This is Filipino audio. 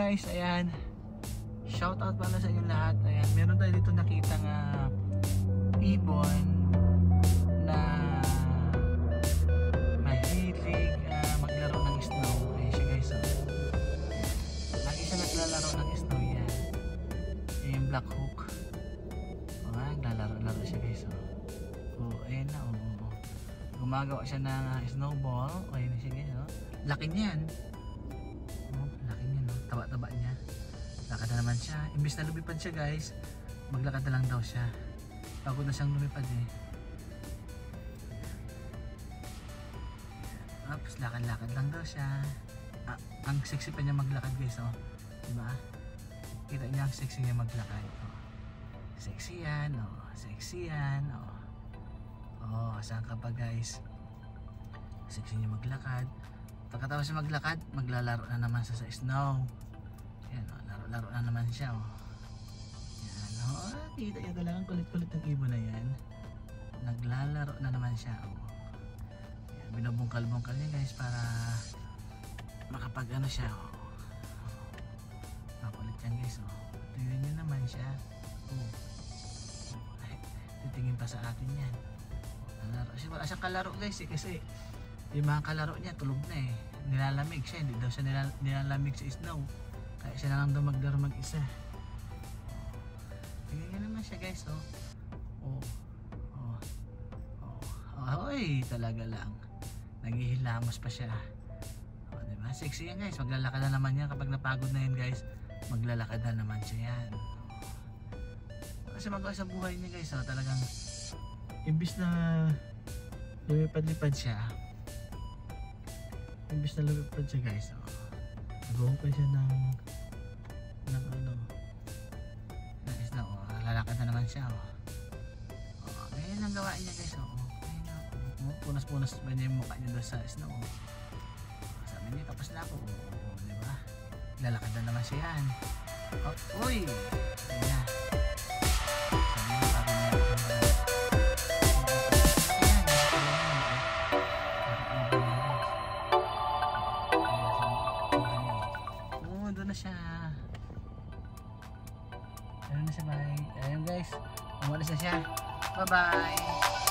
guys, ayan. Shout out pala sa inyo lahat. Ayan, meron tayo dito nakita nga ibon na mahilig maglaro ng snow. Ayan siya guys. Lagi siya naglalaro ng snow yan. Yung black hook. Naglalaro siya guys. Ayan na. Gumagawa siya ng snowball. Ayan na siya guys. Laki niyan. Laki niya, no? Taba-taba niya. Lakad na naman siya. Imbis na lumipad siya guys, maglakad na lang daw siya. Pagod na siyang lumipad eh. Tapos lakad-lakad lang daw siya. Ang sexy pa niya maglakad guys, oh. Diba? Kita niya ang sexy niya maglakad. Oh. Sexy yan, oh. Sexy yan, oh. Oh, saan ka pa guys? Sexy niya maglakad. Pagkatapos siya maglakad, maglalaro na naman siya sa snow. Yan, oh, laro-laro na naman siya. Oh. Yan, oh, kita niyo talagang kulit-kulit ng ibon na yan. Naglalaro na naman siya. Oh. Yan, binubungkal-bungkal niya guys para makapag ano siya. Oh. Makulit yan guys. Oh. Tingnan niyo naman siya. Oh. Ay, titingin pa sa atin yan. Laro siya. Wala siyang kalaro guys eh, kasi yung mga kalaro niya tulog na eh. Nilalamig siya. Hindi daw siya nilalamig sa snow. Kaya siya na lang daw maglaro mag-isa. Tingnan naman siya guys. Oy, talaga lang. Naghihilamos pa siya. Diba? Sexy yan guys. Maglalakad na naman yan. Kapag napagod na yan guys, maglalakad na naman siya yan. Kasi magawa sa buhay niya guys. Talagang imbis na lumipad-lipad siya, guys, nagawa pa siya ng ano, guys na, lalakad na naman siya, ngayon ang gawain niya guys, punas-punas ba niya yung mukha niya doon sa snow, sabi niya tapos na ako, diba, lalakad na naman siya yan, uy, ayun na. Na siya. Ayun na siya, bye. Ayun guys, umalis na siya. Bye bye.